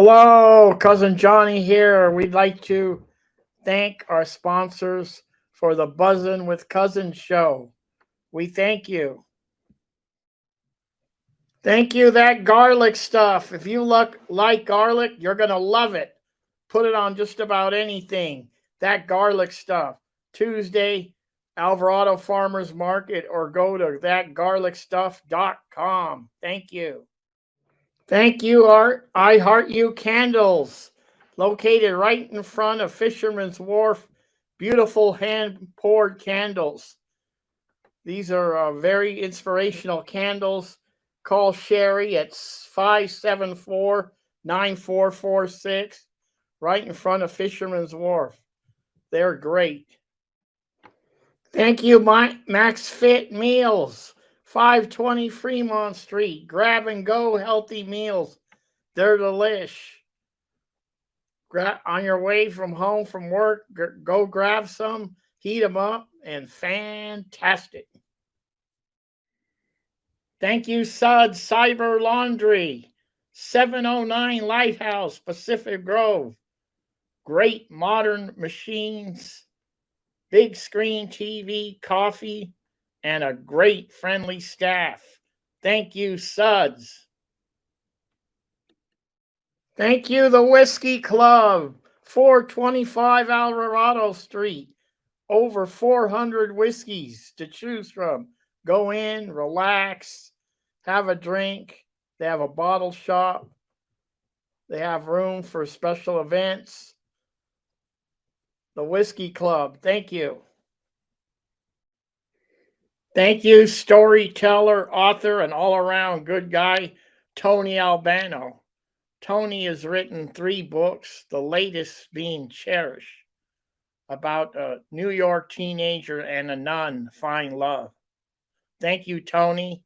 Hello, Cousin Johnny here. We'd like to thank our sponsors for the Buzzin' with Cousins show. We thank you. Thank you, that garlic stuff. If you like garlic, you're going to love it. Put it on just about anything. That garlic stuff. Tuesday, Alvarado Farmers Market, or go to thatgarlicstuff.com. Thank you. Thank you, Art. I Heart You Candles, located right in front of Fisherman's Wharf. Beautiful hand poured candles. These are very inspirational candles. Call Sherry at 574-9446, right in front of Fisherman's Wharf. They're great. Thank you, Max Fit Meals, 520 Fremont Street. Grab and go healthy meals. They're delish. On your way from home from work, go grab some, heat them up, and fantastic. Thank you, Suds Cyber Laundry, 709 Lighthouse, Pacific Grove. Great modern machines, big screen TV, coffee, and a great friendly staff. Thank you, Suds. Thank you, the Whiskey Club, 425 Alvarado Street. Over 400 whiskeys to choose from. Go in, relax, have a drink. They have a bottle shop. They have room for special events. The Whiskey Club, thank you. Thank you, storyteller, author, and all-around good guy, Tony Albano. Tony has written 3 books, the latest being Cherish, about a New York teenager and a nun find love. Thank you, Tony.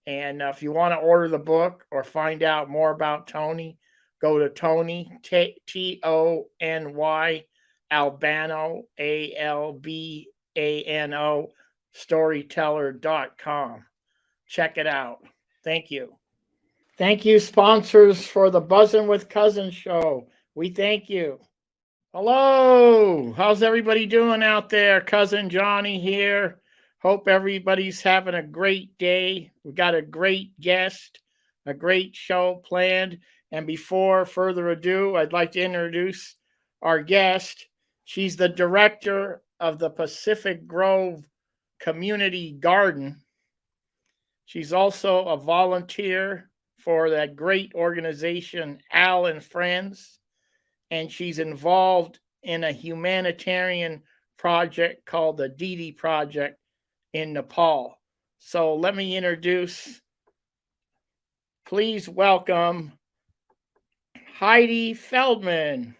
And if you want to order the book or find out more about Tony, go to Tony, Tony, Albano, Albano, storyteller.com. Check it out. Thank you. Thank you, sponsors, for the Buzzin' with Cousins show. We thank you. Hello. How's everybody doing out there? Cousin Johnny here. Hope everybody's having a great day. We got a great guest, a great show planned. And before further ado, I'd like to introduce our guest. She's the director of the Pacific Grove Community Garden. She's also a volunteer for that great organization, Al and Friends. And she's involved in a humanitarian project called the Didi Project in Nepal. So let me introduce, please welcome Heidi Feldman.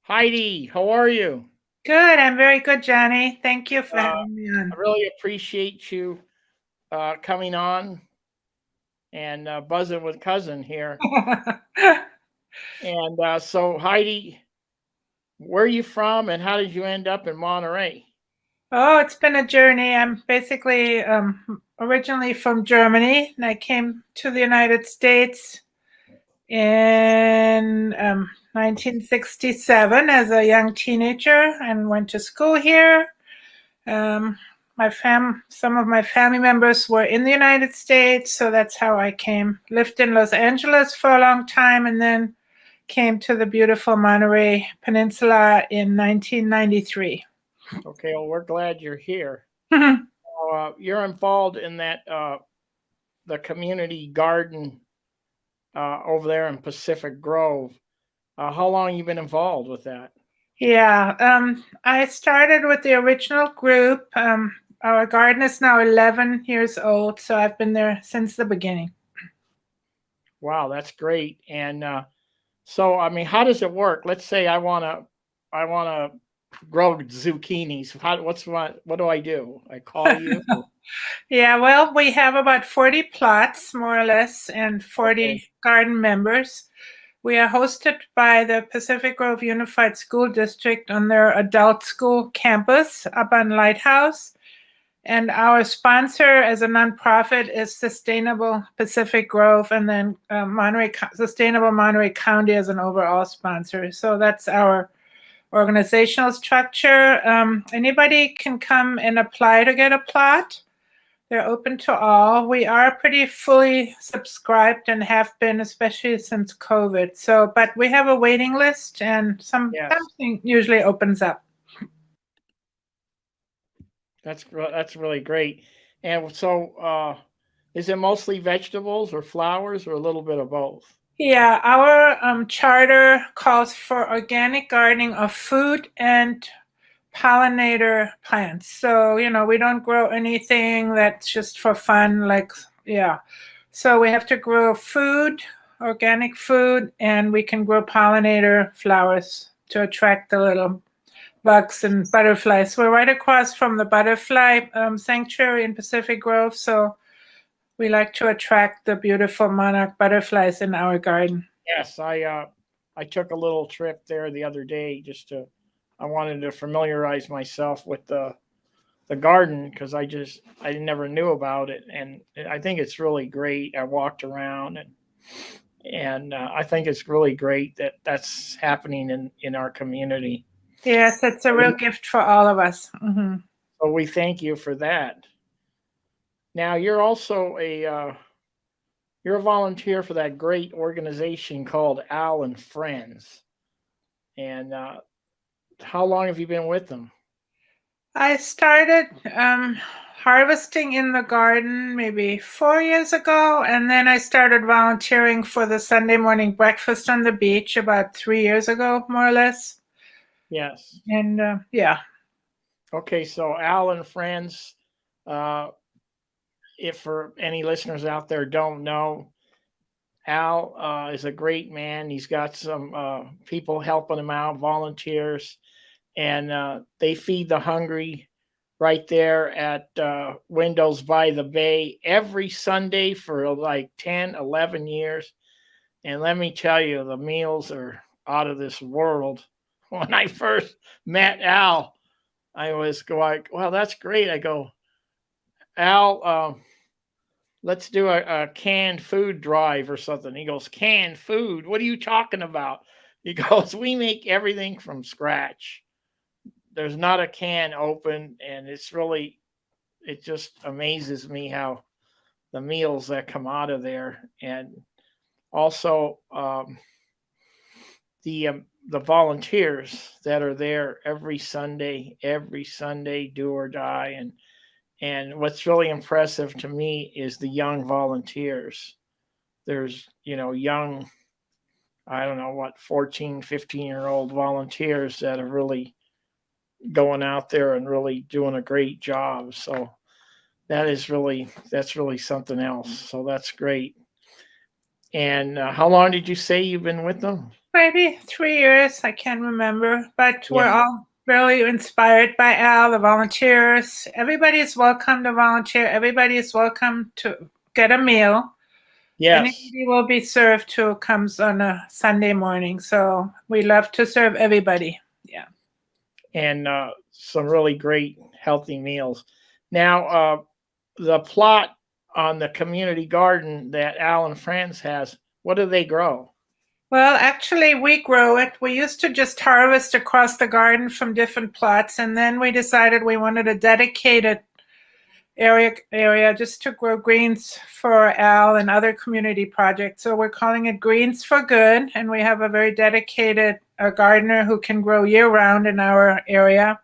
Heidi, how are you? Good, I'm very good, Johnny. Thank you for having me on. I really appreciate you coming on and buzzing with Cousin here. And so Heidi, where are you from and how did you end up in Monterey? Oh, it's been a journey. I'm basically originally from Germany, and I came to the United States in 1967 as a young teenager and went to school here. Some of my family members were in the United States, so that's how I came. Lived in Los Angeles for a long time, and then came to the beautiful Monterey Peninsula in 1993. Okay, well, we're glad you're here. You're involved in that the community garden over there in Pacific Grove. How long have you been involved with that? Yeah, I started with the original group. Our garden is now 11 years old, so I've been there since the beginning. Wow, that's great. And so, I mean, how does it work? Let's say I wanna grow zucchinis. What do I do? I call you. Yeah, well, we have about 40 plots, more or less, and 40 garden members. We are hosted by the Pacific Grove Unified School District on their adult school campus up on Lighthouse. And our sponsor as a nonprofit is Sustainable Pacific Grove, and then Sustainable Monterey County as an overall sponsor. So that's our organizational structure. Anybody can come and apply to get a plot. They're open to all. We are pretty fully subscribed and have been, especially since COVID. So, but we have a waiting list, and something usually opens up. That's really great. And so, is it mostly vegetables or flowers or a little bit of both? Yeah, our charter calls for organic gardening of food and pollinator plants. So, we don't grow anything that's just for fun, So we have to grow food, organic food, and we can grow pollinator flowers to attract the little bugs and butterflies. We're right across from the butterfly sanctuary in Pacific Grove, so we like to attract the beautiful monarch butterflies in our garden. Yes, I took a little trip there the other day I wanted to familiarize myself with the garden because I never knew about it, and I think it's really great. I walked around and I think it's really great that that's happening in our community. Yes, it's a real gift for all of us. Mm-hmm. So we thank you for that. Now you're also you're a volunteer for that great organization called Al and Friends. And how long have you been with them? I started harvesting in the garden maybe 4 years ago, and then I started volunteering for the Sunday morning breakfast on the beach about 3 years ago, more or less. Yes. And yeah. Okay, so Al and Friends, if for any listeners out there don't know, Al is a great man. He's got some people helping him out, volunteers, and they feed the hungry right there at Windows by the Bay every Sunday for like 10, 11 years. And let me tell you, the meals are out of this world. When I first met Al, I was like, well, that's great. I go, Al, let's do a canned food drive or something. He goes, canned food? What are you talking about? He goes, we make everything from scratch. There's not a can open, and it just amazes me how the meals that come out of there, and also the volunteers that are there every Sunday, do or die, and what's really impressive to me is the young volunteers. There's young, I don't know what, 14, 15-year-old volunteers that are really going out there and really doing a great job. So that's really something else. So that's great. And how long did you say you've been with them? Maybe 3 years. I can't remember, but we're all really inspired by Al, the volunteers. Everybody is welcome to volunteer. Everybody is welcome to get a meal. Yes. Anybody will be served who comes on a Sunday morning. So we love to serve everybody. Yeah. And some really great healthy meals. Now, the plot on the community garden that Al and Friends has, what do they grow? Well, actually, we grow it. We used to just harvest across the garden from different plots, and then we decided we wanted a dedicated area just to grow greens for Al and other community projects. So we're calling it Greens for Good, and we have a very dedicated gardener who can grow year-round in our area.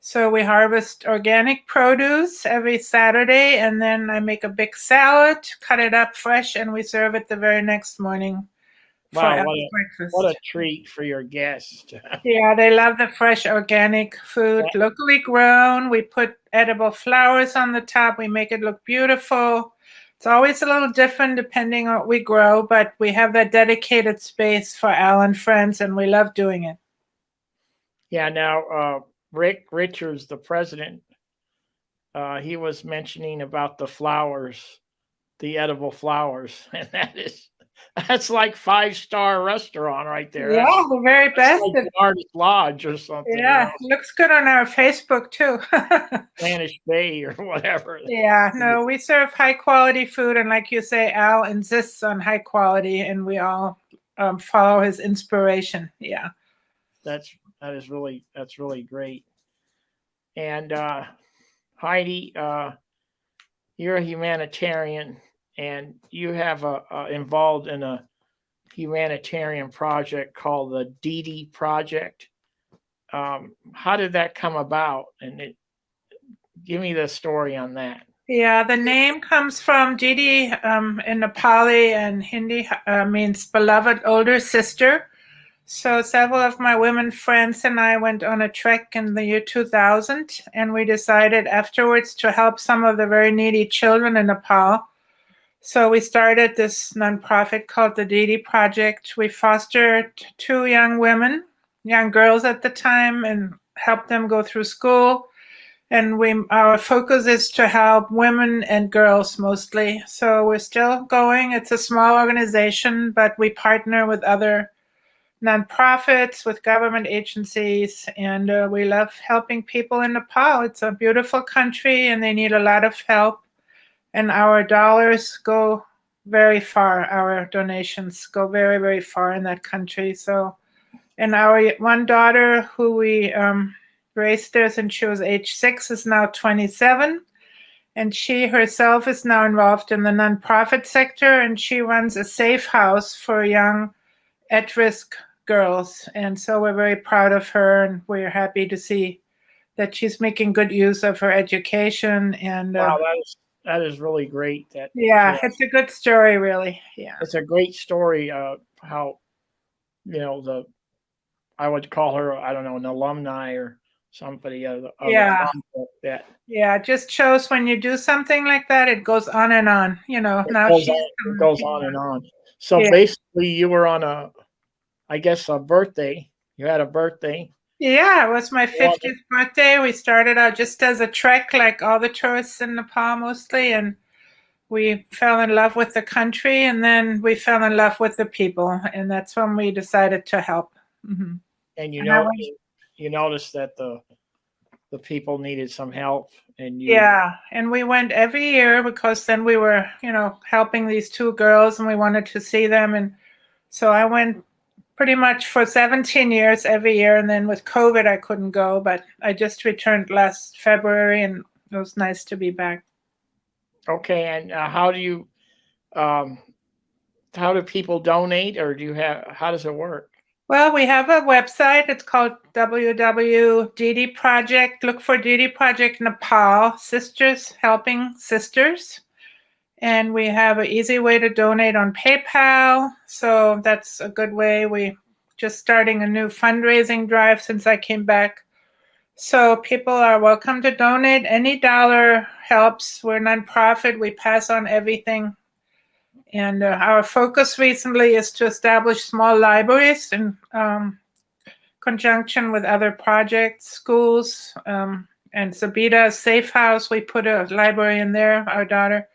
So we harvest organic produce every Saturday, and then I make a big salad, cut it up fresh, and we serve it the very next morning. Wow, what a treat for your guests. Yeah, they love the fresh organic food, locally grown. We put edible flowers on the top. We make it look beautiful. It's always a little different depending on what we grow, but we have that dedicated space for Al and Friends, and we love doing it. Yeah, now Rick Richards, the president, he was mentioning about the flowers, the edible flowers, and That's like 5-star restaurant right there. Yeah, the very That's best. like the Artist Lodge or something, Yeah, looks good on our Facebook too. Spanish Bay or whatever. Yeah, no, we serve high quality food, and like you say, Al insists on high quality, and we all follow his inspiration. Yeah. That's really great. And Heidi, you're a humanitarian, and you have involved in a humanitarian project called the Didi Project. How did that come about? And give me the story on that. Yeah, the name comes from Didi in Nepali, and Hindi means beloved older sister. So several of my women friends and I went on a trek in the year 2000, and we decided afterwards to help some of the very needy children in Nepal. So we started this nonprofit called the Didi Project. We fostered 2 young women, young girls at the time, and helped them go through school. And our focus is to help women and girls mostly. So we're still going. It's a small organization, but we partner with other nonprofits, with government agencies, and we love helping people in Nepal. It's a beautiful country, and they need a lot of help. And our dollars go very far. Our donations go very, very far in that country. So, and our one daughter who we raised there since she was age 6 is now 27. And she herself is now involved in the nonprofit sector, and she runs a safe house for young at-risk girls. And so we're very proud of her, and we're happy to see that she's making good use of her education. And wow, that is really great. Yeah, it's a good story, really. Yeah, it's a great story. How I would call her, I don't know, an alumni or somebody of the concept that. Yeah, it just shows when you do something like that, it goes on and on. Now it goes on and on. So basically, you were on I guess a birthday. You had a birthday. Yeah, it was my 50th birthday. We started out just as a trek, like all the tourists in Nepal mostly, and we fell in love with the country, and then we fell in love with the people, and that's when we decided to help. Mm-hmm. And you noticed that the people needed some help, and and we went every year because then we were, helping these 2 girls, and we wanted to see them, and so I went pretty much for 17 years every year, and then with COVID I couldn't go, but I just returned last February, and it was nice to be back. Okay, and how do people donate, or how does it work? Well, we have a website. It's called Didi Project. Look for Didi Project Nepal, Sisters Helping Sisters. And we have an easy way to donate on PayPal. So that's a good way. We just starting a new fundraising drive since I came back. So people are welcome to donate. Any dollar helps. We're a nonprofit. We pass on everything. And our focus recently is to establish small libraries in conjunction with other projects, schools, and Sabita Safe House. We put a library in there, our daughter.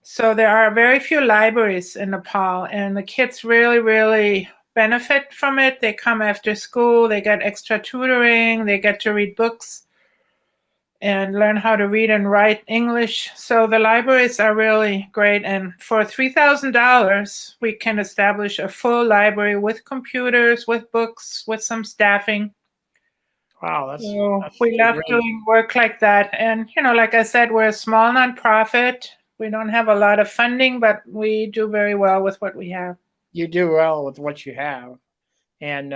So there are very few libraries in Nepal, and the kids really, really benefit from it. They come after school, they get extra tutoring, they get to read books and learn how to read and write English. So the libraries are really great. And for $3,000, we can establish a full library with computers, with books, with some staffing. Wow, we love doing work like that. And, like I said, we're a small nonprofit. We don't have a lot of funding, but we do very well with what we have. You do well with what you have. And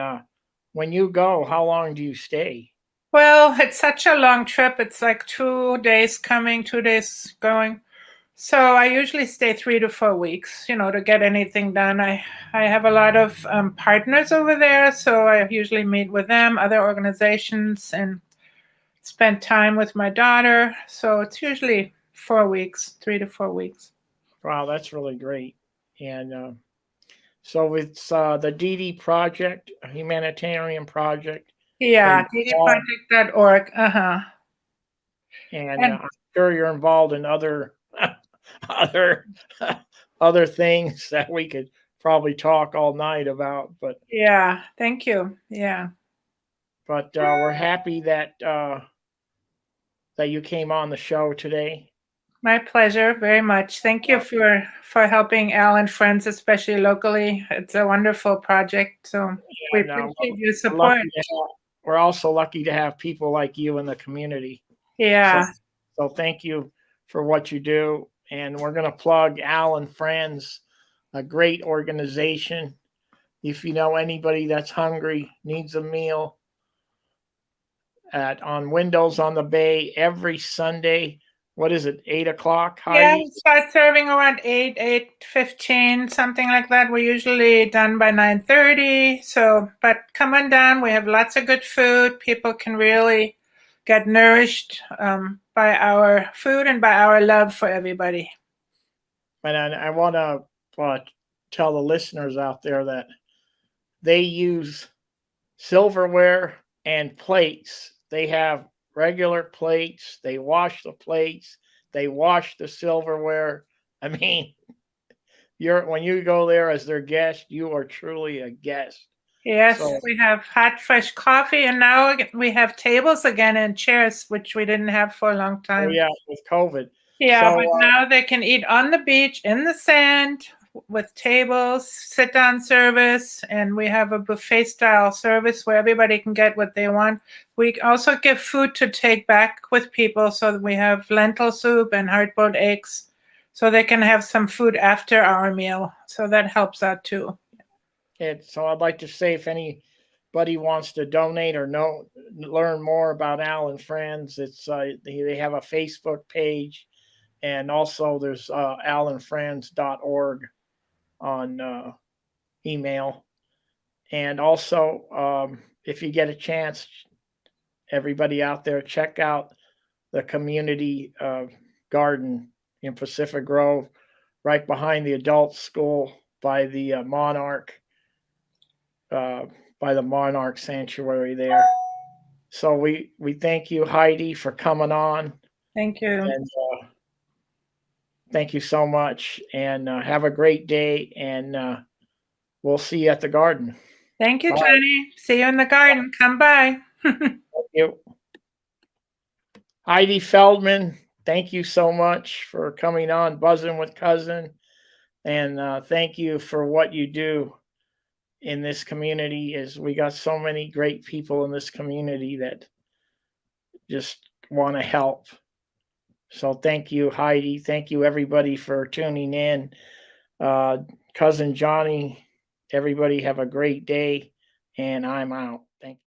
when you go, how long do you stay? Well, it's such a long trip. It's like 2 days coming, 2 days going. So I usually stay 3 to 4 weeks, to get anything done. I have a lot of partners over there, so I usually meet with them, other organizations, and spend time with my daughter. So it's usually 4 weeks, 3 to 4 weeks. Wow, that's really great. And so it's the Didi Project, a humanitarian project. Yeah, DidiProject.org. And I'm sure you're involved in other other things that we could probably talk all night about. But Yeah, thank you. Yeah. we're happy that that you came on the show today. My pleasure, very much. Thank you for helping Al and friends, especially locally. It's a wonderful project, so we And appreciate your we're, support. we're also lucky to have people like you in the community. Yeah. So thank you for what you do. And we're going to plug Al and Friends, a great organization. If you know anybody that's hungry, needs a meal, on Windows on the Bay every Sunday. What is it, 8 o'clock, Yeah, Heidi? we start serving around 8:15, something like that. We're usually done by 9:30. So, but come on down. We have lots of good food. People can really get nourished by our food and by our love for everybody. And I want to tell the listeners out there that they use silverware and plates. They have regular plates. They wash the plates. They wash the silverware. I mean, when you go there as their guest, you are truly a guest. Yes, So, we have hot, fresh coffee, and now we have tables again and chairs, which we didn't have for a long time. yeah, with COVID. Yeah, So, but now they can eat on the beach in the sand with tables, sit down service, and we have a buffet style service where everybody can get what they want. We also give food to take back with people, so that we have lentil soup and hard-boiled eggs, so they can have some food after our meal. So that helps out too. so I'd like to say, if anybody wants to donate or learn more about Al and Friends, it's they have a Facebook page, and also there's alandfriends.org on email. And also, if you get a chance, everybody out there, check out the community garden in Pacific Grove, right behind the adult school by the Monarch Sanctuary there. So we thank you, Heidi, for coming on. Thank you. And thank you so much. And have a great day. And we'll see you at the garden. Thank you, Bye. Johnny. See you in the garden. Come by. Thank you. Heidi Feldman, thank you so much for coming on Buzzing with Cousin. And thank you for what you do in this community. As we got so many great people in this community that just want to help. So thank you, Heidi. Thank you, everybody, for tuning in. Cousin Johnny, everybody have a great day, and I'm out. Thank you.